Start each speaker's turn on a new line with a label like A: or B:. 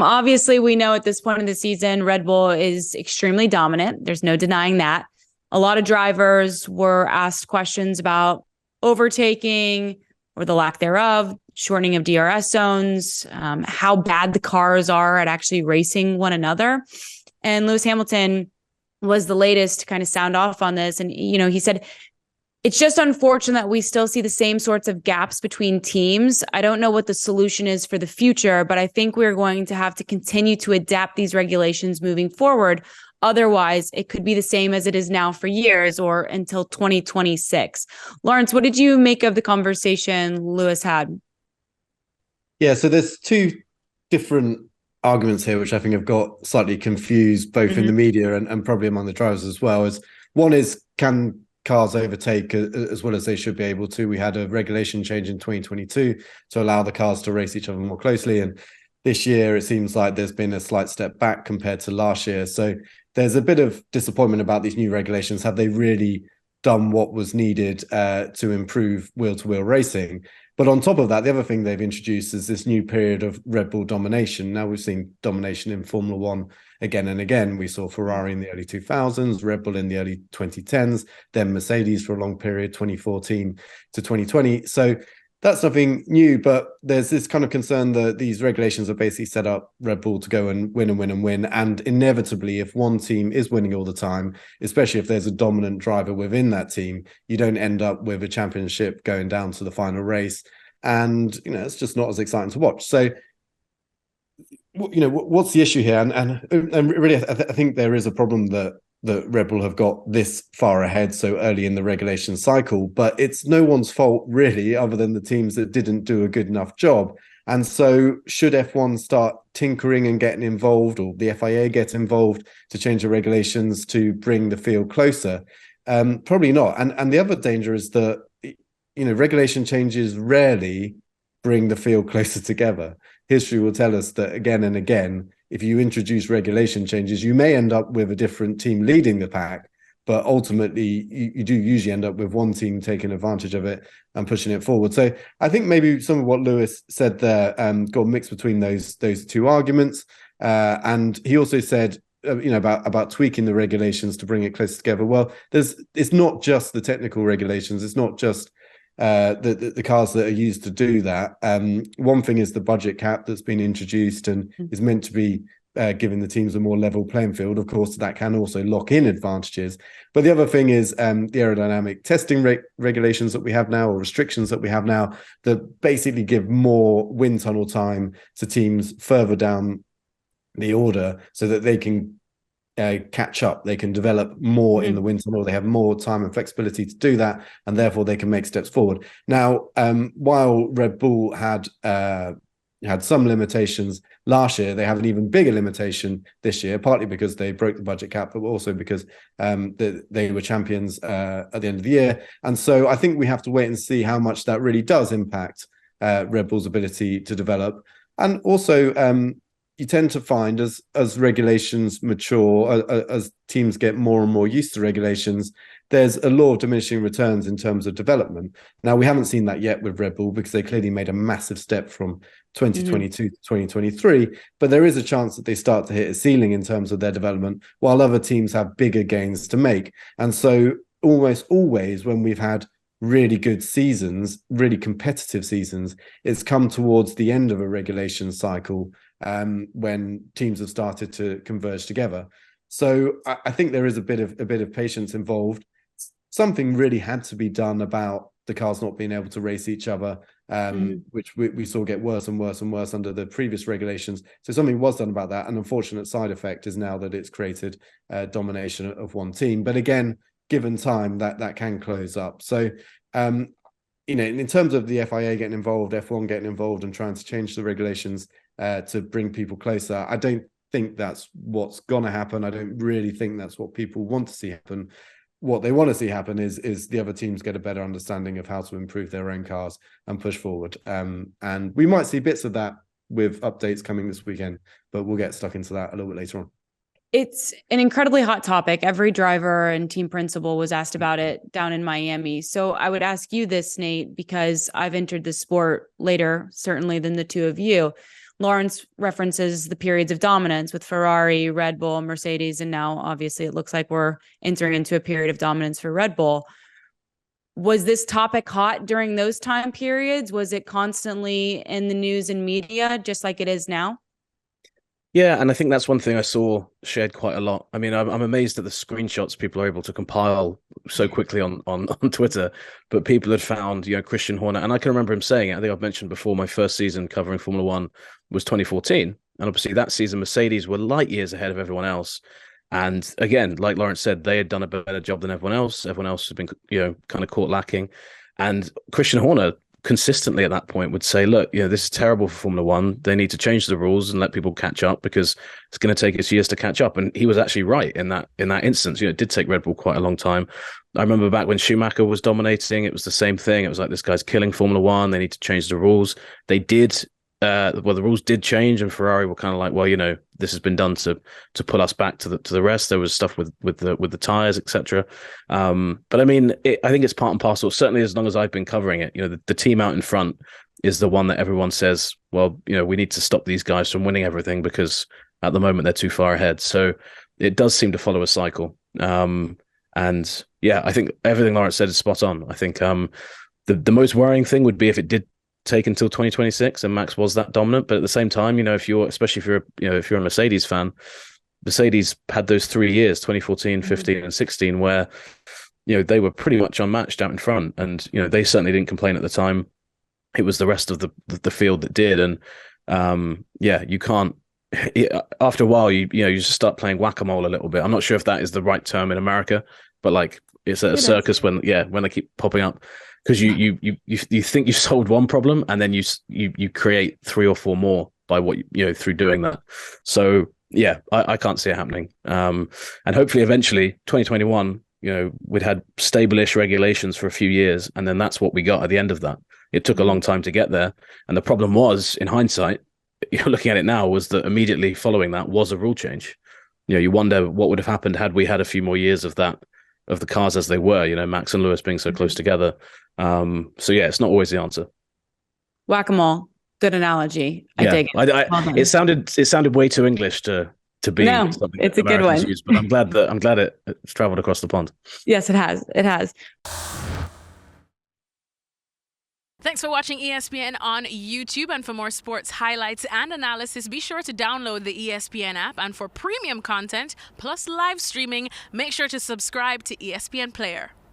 A: Obviously, we know at this point in the season, Red Bull is extremely dominant. There's no denying that. A lot of drivers were asked questions about overtaking or the lack thereof, shortening of DRS zones, how bad the cars are at actually racing one another. And Lewis Hamilton was the latest to kind of sound off on this. And, he said, it's just unfortunate that we still see the same sorts of gaps between teams. I don't know what the solution is for the future, but I think we're going to have to continue to adapt these regulations moving forward. Otherwise, it could be the same as it is now for years or until 2026. Lawrence, what did you make of the conversation Lewis had?
B: Yeah, so there's two different arguments here, which I think have got slightly confused both in the media and probably among the drivers as well. Is one is, can cars overtake as well as they should be able to? We had a regulation change in 2022 to allow the cars to race each other more closely. And this year, it seems like there's been a slight step back compared to last year. So there's a bit of disappointment about these new regulations. Have they really done what was needed to improve wheel-to-wheel racing? But on top of that, the other thing they've introduced is this new period of Red Bull domination. Now we've seen domination in Formula One again and again. We saw Ferrari in the early 2000s, Red Bull in the early 2010s, then Mercedes for a long period, 2014 to 2020. So that's nothing new, but there's this kind of concern that these regulations are basically set up Red Bull to go and win and win and win. And inevitably, if one team is winning all the time, especially if there's a dominant driver within that team, you don't end up with a championship going down to the final race. And, it's just not as exciting to watch. So, what's the issue here? And really, I think there is a problem that Red Bull have got this far ahead so early in the regulation cycle, but it's no one's fault really, other than the teams that didn't do a good enough job. And so should F1 start tinkering and getting involved, or the FIA get involved to change the regulations to bring the field closer? Probably not. And the other danger is that, regulation changes rarely bring the field closer together. History will tell us that again and again, if you introduce regulation changes, you may end up with a different team leading the pack, but ultimately you do usually end up with one team taking advantage of it and pushing it forward. So I think maybe some of what Lewis said there got mixed between those two arguments. And he also said, about tweaking the regulations to bring it closer together. Well, it's not just the technical regulations. It's not just the cars that are used to do that. One thing is the budget cap that's been introduced and is meant to be giving the teams a more level playing field. Of course, that can also lock in advantages. But the other thing is the aerodynamic testing regulations that we have now, or restrictions that we have now, that basically give more wind tunnel time to teams further down the order so that they can catch up, they can develop more in the wind tunnel, they have more time and flexibility to do that, and therefore they can make steps forward. Now, while Red Bull had some limitations last year, they have an even bigger limitation this year, partly because they broke the budget cap, but also because they were champions at the end of the year. And so I think we have to wait and see how much that really does impact Red Bull's ability to develop. And also, you tend to find as regulations mature, as teams get more and more used to regulations, there's a law of diminishing returns in terms of development. Now, we haven't seen that yet with Red Bull because they clearly made a massive step from 2022 to 2023, but there is a chance that they start to hit a ceiling in terms of their development, while other teams have bigger gains to make. And so almost always when we've had really good seasons, really competitive seasons, it's come towards the end of a regulation cycle when teams have started to converge together. So I think there is a bit of patience involved. Something really had to be done about the cars not being able to race each other, which we saw get worse and worse and worse under the previous regulations. So something was done about that. An unfortunate side effect is now that it's created domination of one team. But again, given time, that can close up. So in terms of the FIA getting involved, F1 getting involved and trying to change the regulations to bring people closer, I don't think that's what's going to happen. I don't really think that's what people want to see happen. What they want to see happen is the other teams get a better understanding of how to improve their own cars and push forward. And we might see bits of that with updates coming this weekend, but we'll get stuck into that a little bit later on.
A: It's an incredibly hot topic. Every driver and team principal was asked about it down in Miami. So I would ask you this, Nate, because I've entered the sport later, certainly than the two of you. Lawrence references the periods of dominance with Ferrari, Red Bull, Mercedes, and now obviously it looks like we're entering into a period of dominance for Red Bull. Was this topic hot during those time periods? Was it constantly in the news and media, just like it is now?
C: Yeah, and I think that's one thing I saw shared quite a lot. I mean, I'm amazed at the screenshots people are able to compile so quickly on Twitter. But people had found, Christian Horner, and I can remember him saying it. I think I've mentioned before, my first season covering Formula One was 2014, and obviously that season Mercedes were light years ahead of everyone else. And again, like Lawrence said, they had done a better job than everyone else. Everyone else had been, kind of caught lacking. And Christian Horner consistently at that point would say, look, this is terrible for Formula One. They need to change the rules and let people catch up because it's going to take us years to catch up. And he was actually right in that instance. It did take Red Bull quite a long time. I remember back when Schumacher was dominating, it was the same thing. It was like, this guy's killing Formula One. They need to change the rules. They did. The rules did change, and Ferrari were kind of like, well, this has been done to pull us back to the rest. There was stuff with the tires, etc. But I mean, I think it's part and parcel. Certainly, as long as I've been covering it, the team out in front is the one that everyone says, well, we need to stop these guys from winning everything because at the moment they're too far ahead. So it does seem to follow a cycle. And yeah, I think everything Lawrence said is spot on. I think the most worrying thing would be if it did take until 2026 and Max was that dominant. But at the same time, if you're a Mercedes fan, Mercedes had those 3 years, 2014, 15 and 16, where they were pretty much unmatched out in front, and they certainly didn't complain at the time. It was the rest of the field that did. And you can't, after a while you just start playing whack-a-mole a little bit. I'm not sure if that is the right term in America, but like it's a circus when they keep popping up. Because you think you've solved one problem and then you create 3 or 4 more by what through doing that. So yeah, I can't see it happening. And hopefully eventually 2021, we'd had stable-ish regulations for a few years, and then that's what we got at the end of that. It took a long time to get there, and the problem was, in hindsight, you're looking at it now, was that immediately following that was a rule change. You wonder what would have happened had we had a few more years of that, of the cars as they were, Max and Lewis being so close together. So yeah, it's not always the answer.
A: Whack-a-mole, good analogy. I dig it.
C: It sounded way too English to be.
A: No, it's a good one.
C: Use, but I'm glad it's traveled across the pond.
A: Yes, it has. It has.
D: Thanks for watching ESPN on YouTube, and for more sports highlights and analysis, be sure to download the ESPN app, and for premium content plus live streaming, make sure to subscribe to ESPN Player.